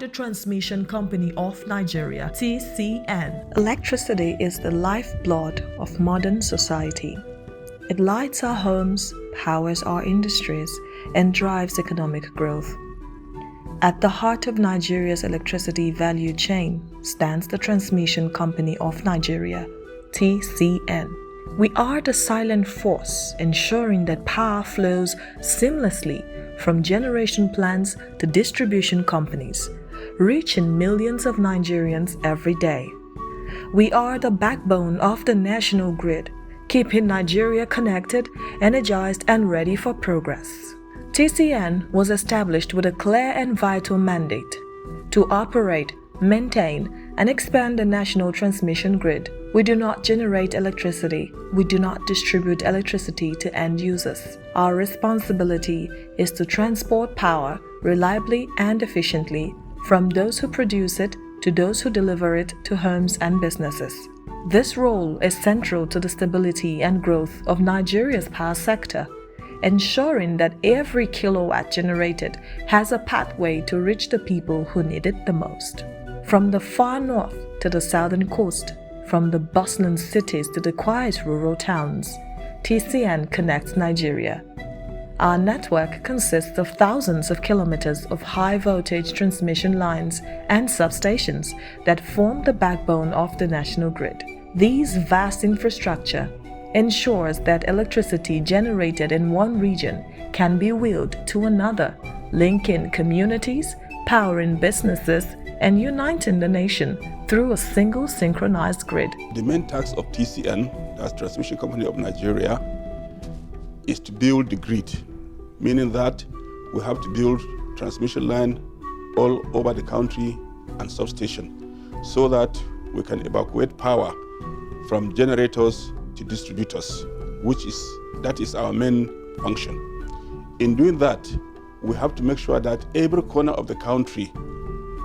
The Transmission Company of Nigeria, TCN. Electricity is the lifeblood of modern society. It lights our homes, powers our industries, and drives economic growth. At the heart of Nigeria's electricity value chain stands the Transmission Company of Nigeria, TCN. We are the silent force ensuring that power flows seamlessly from generation plants to distribution companies, reaching millions of Nigerians every day. We are the backbone of the national grid, keeping Nigeria connected, energized, and ready for progress. TCN was established with a clear and vital mandate to operate, maintain, and expand the national transmission grid. We do not generate electricity. We do not distribute electricity to end users. Our responsibility is to transport power reliably and efficiently from those who produce it to those who deliver it to homes and businesses. This role is central to the stability and growth of Nigeria's power sector, ensuring that every kilowatt generated has a pathway to reach the people who need it the most. From the far north to the southern coast, from the bustling cities to the quiet rural towns, TCN connects Nigeria. Our network consists of thousands of kilometers of high-voltage transmission lines and substations that form the backbone of the national grid. These vast infrastructure ensures that electricity generated in one region can be wheeled to another, linking communities, powering businesses, and uniting the nation through a single synchronized grid. The main task of TCN, that's Transmission Company of Nigeria, is to build the grid, meaning that we have to build transmission line all over the country and substation so that we can evacuate power from generators to distributors, that is our main function. In doing that, we have to make sure that every corner of the country,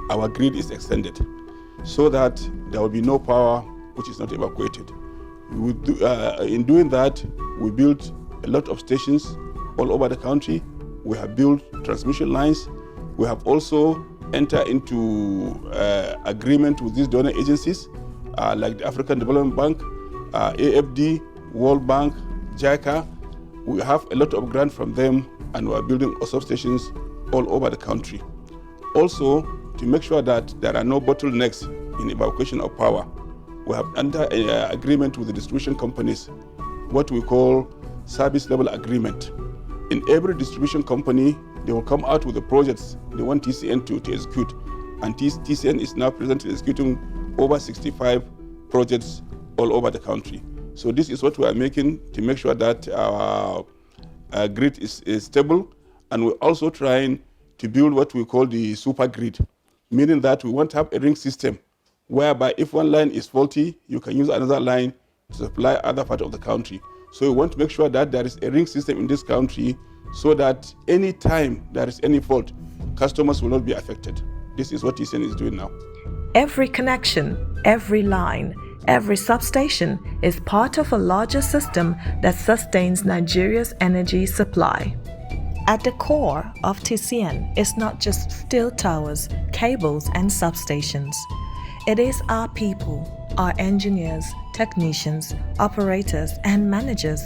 our grid is extended so that there will be no power which is not evacuated. In doing that, we built a lot of stations all over the country. We have built transmission lines. We have also entered into agreement with these donor agencies like the African Development Bank, AFD, World Bank, JICA. We have a lot of grants from them, and we are building substations all over the country. Also, to make sure that there are no bottlenecks in evacuation of power, we have entered an agreement with the distribution companies, what we call service level agreement. In every distribution company, they will come out with the projects they want TCN to execute. And TCN is now presently executing over 65 projects all over the country. So this is what we are making to make sure that our grid is stable. And we're also trying to build what we call the super grid, meaning that we want to have a ring system whereby if one line is faulty, you can use another line to supply other part of the country. So we want to make sure that there is a ring system in this country so that any time there is any fault, customers will not be affected. This is what TCN is doing now. Every connection, every line, every substation is part of a larger system that sustains Nigeria's energy supply. At the core of TCN is not just steel towers, cables, and substations. It is our people, our engineers, technicians, operators, and managers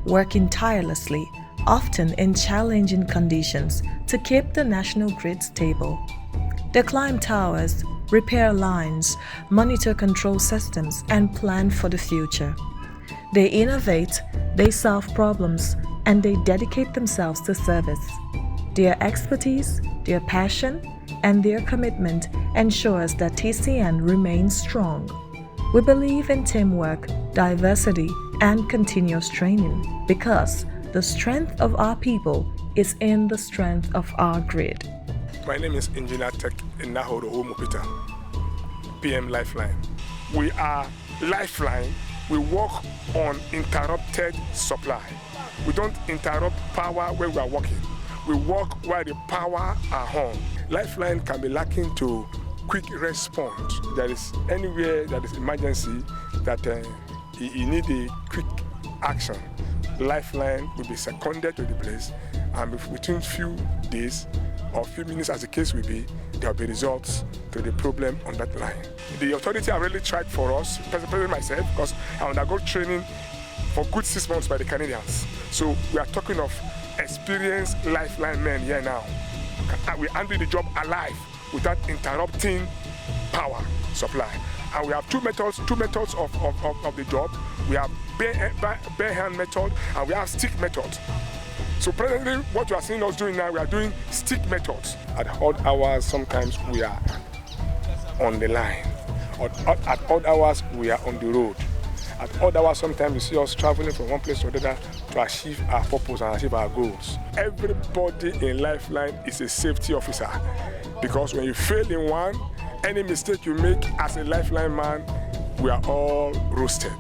working tirelessly, often in challenging conditions, to keep the national grid stable. They climb towers, repair lines, monitor control systems, and plan for the future. They innovate, they solve problems, and they dedicate themselves to service. Their expertise, their passion, and their commitment ensures that TCN remains strong. We believe in teamwork, diversity, and continuous training because the strength of our people is in the strength of our grid. My name is Engineer Tech Inahodo Omopita, PM Lifeline. We are Lifeline. We work on interrupted supply. We don't interrupt power when we are working. We work while the power are on. Lifeline can be lacking to quick response. There is anywhere that is emergency that you need a quick action. Lifeline will be seconded to the place, and within few days or a few minutes, as the case will be, there will be results to the problem on that line. The authority have really tried for us, especially myself, because I undergo training for good 6 months by the Canadians. So we are talking of experienced lifeline men here now. We handle the job alive without interrupting power supply. And we have two methods of the job. We have bare hand method and we have stick method. So presently, what you are seeing us doing now, we are doing stick methods. At odd hours, sometimes we are on the line. At odd hours, we are on the road. At odd hours, sometimes you see us traveling from one place to another to achieve our purpose and achieve our goals. Everybody in Lifeline is a safety officer, because when you fail in one, any mistake you make as a Lifeline man, we are all roasted.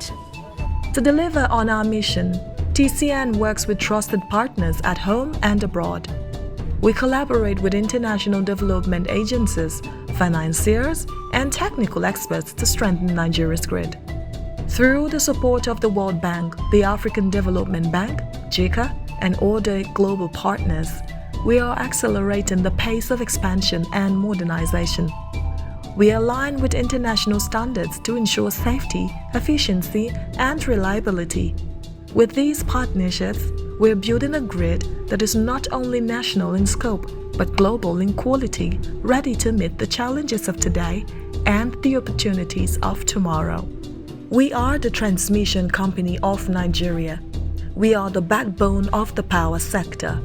To deliver on our mission, TCN works with trusted partners at home and abroad. We collaborate with international development agencies, financiers, and technical experts to strengthen Nigeria's grid. Through the support of the World Bank, the African Development Bank, JICA, and other global partners, we are accelerating the pace of expansion and modernization. We align with international standards to ensure safety, efficiency, and reliability. With these partnerships, we're building a grid that is not only national in scope, but global in quality, ready to meet the challenges of today and the opportunities of tomorrow. We are the transmission company of Nigeria. We are the backbone of the power sector.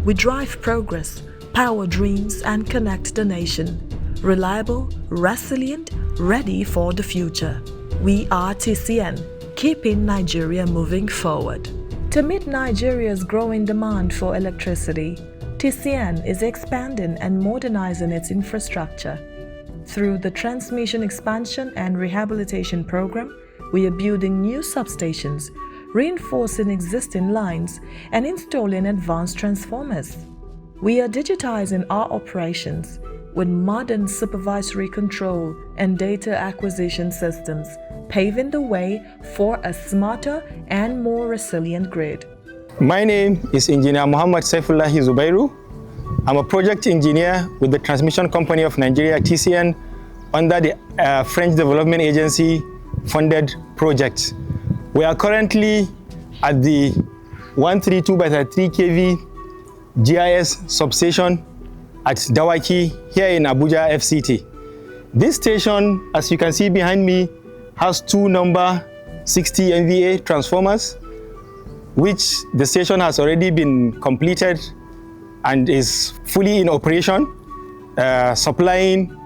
We drive progress, power dreams, and connect the nation. Reliable, resilient, ready for the future. We are TCN, keeping Nigeria moving forward. To meet Nigeria's growing demand for electricity, TCN is expanding and modernizing its infrastructure. Through the Transmission Expansion and Rehabilitation Program, we are building new substations, reinforcing existing lines, and installing advanced transformers. We are digitizing our operations with modern supervisory control and data acquisition systems, paving the way for a smarter and more resilient grid. My name is Engineer Muhammad Saifullahi Zubairu. I'm a project engineer with the Transmission Company of Nigeria, TCN, under the French Development Agency funded project. We are currently at the 132 by 33 kV GIS substation at Dawaki here in Abuja FCT. This station, as you can see behind me, has two number 60 MVA transformers, which the station has already been completed and is fully in operation, supplying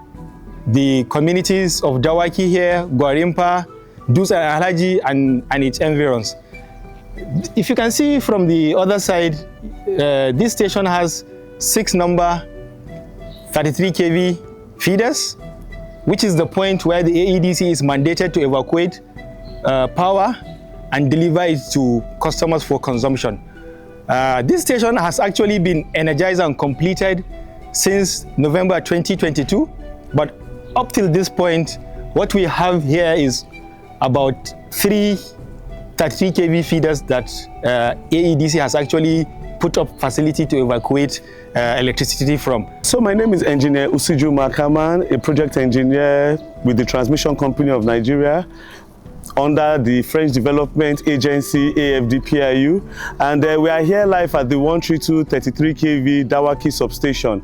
the communities of Dawaki here, Gwarimpa, Dus and Alhaji, and its environs. If you can see from the other side, this station has 6 number 33 kV feeders, which is the point where the AEDC is mandated to evacuate power and deliver it to customers for consumption. This station has actually been energized and completed since November 2022, but up till this point, what we have here is about 3 33 kV feeders that AEDC has actually put up facility to evacuate electricity from. So my name is Engineer Usiju Makaman, a project engineer with the Transmission Company of Nigeria under the French Development Agency, AFDPIU, and we are here live at the 132 33 kV Dawaki substation.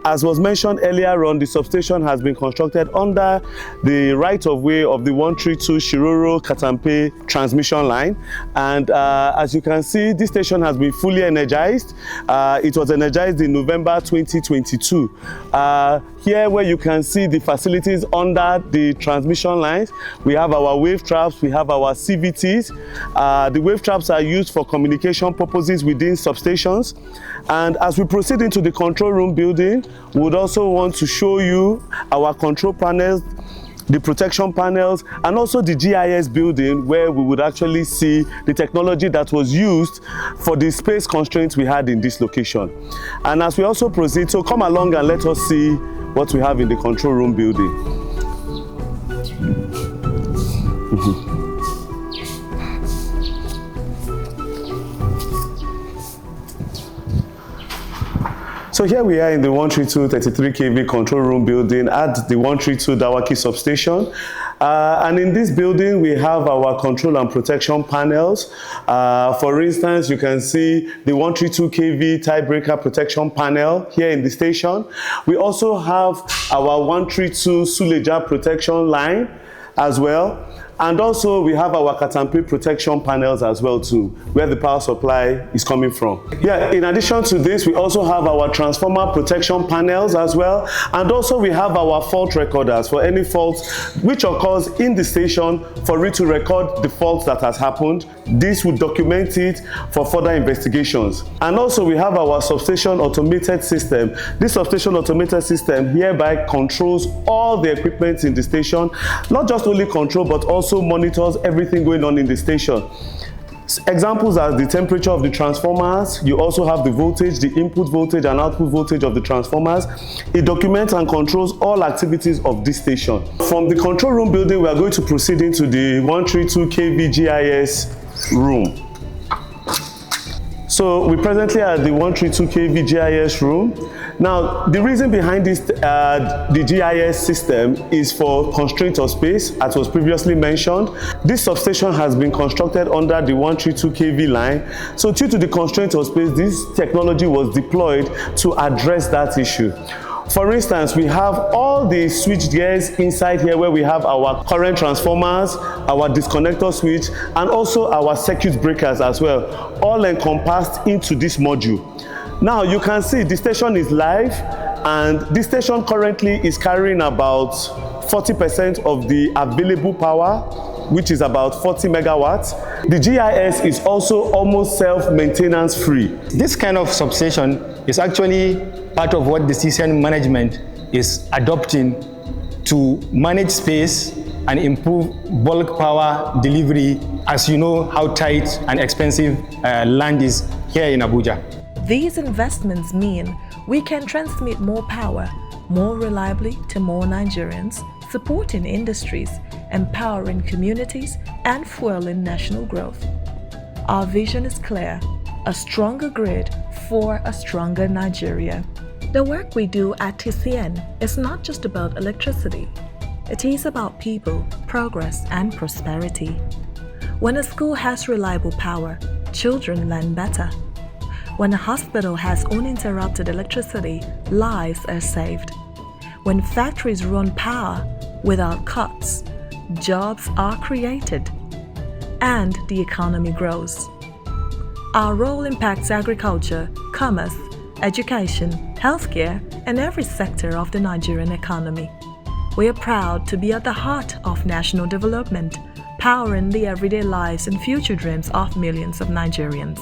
As was mentioned earlier on, the substation has been constructed under the right-of-way of the 132 Shiroro Katampe transmission line, and as you can see, this station has been fully energized. It was energized in November 2022. Here where you can see the facilities under the transmission lines, we have our wave traps, we have our CVTs. The wave traps are used for communication purposes within substations. And as we proceed into the control room building, we would also want to show you our control panels, the protection panels, and also the GIS building, where we would actually see the technology that was used for the space constraints we had in this location. And as we also proceed, so come along and let us see what we have in the control room building. So here we are in the 132 33 kV control room building at the 132 Dawaki substation. And in this building, we have our control and protection panels. For instance, you can see the 132 kV tiebreaker protection panel here in the station. We also have our 132 Suleja protection line as well. And also we have our Katampe protection panels as well too, where the power supply is coming from. Yeah, in addition to this, we also have our transformer protection panels as well. And also we have our fault recorders for any faults which occurs in the station, for it to record the faults that has happened. This would document it for further investigations. And also we have our substation automated system. This substation automated system hereby controls all the equipment in the station, not just only control, but also monitors everything going on in the station. Examples are the temperature of the transformers. You also have the voltage, the input voltage and output voltage of the transformers. It documents and controls all activities of this station. From the control room building, we are going to proceed into the 132 kV GIS room. So we presently are at the 132 kV GIS room. Now, the reason behind this, the GIS system is for constraint of space, as was previously mentioned. This substation has been constructed under the 132 kV line. So due to the constraint of space, this technology was deployed to address that issue. For instance, we have all the switch gears inside here where we have our current transformers, our disconnector switch, and also our circuit breakers as well, all encompassed into this module. Now you can see the station is live, and this station currently is carrying about 40% of the available power, which is about 40 megawatts. The GIS is also almost self-maintenance free. This kind of substation is actually part of what the TCN management is adopting to manage space and improve bulk power delivery, as you know how tight and expensive land is here in Abuja. These investments mean we can transmit more power more reliably to more Nigerians, supporting industries, empowering communities, and fueling national growth. Our vision is clear: a stronger grid for a stronger Nigeria. The work we do at TCN is not just about electricity. It is about people, progress, and prosperity. When a school has reliable power, children learn better. When a hospital has uninterrupted electricity, lives are saved. When factories run power without cuts, jobs are created, and the economy grows. Our role impacts agriculture, commerce, education, healthcare, and every sector of the Nigerian economy. We are proud to be at the heart of national development, powering the everyday lives and future dreams of millions of Nigerians.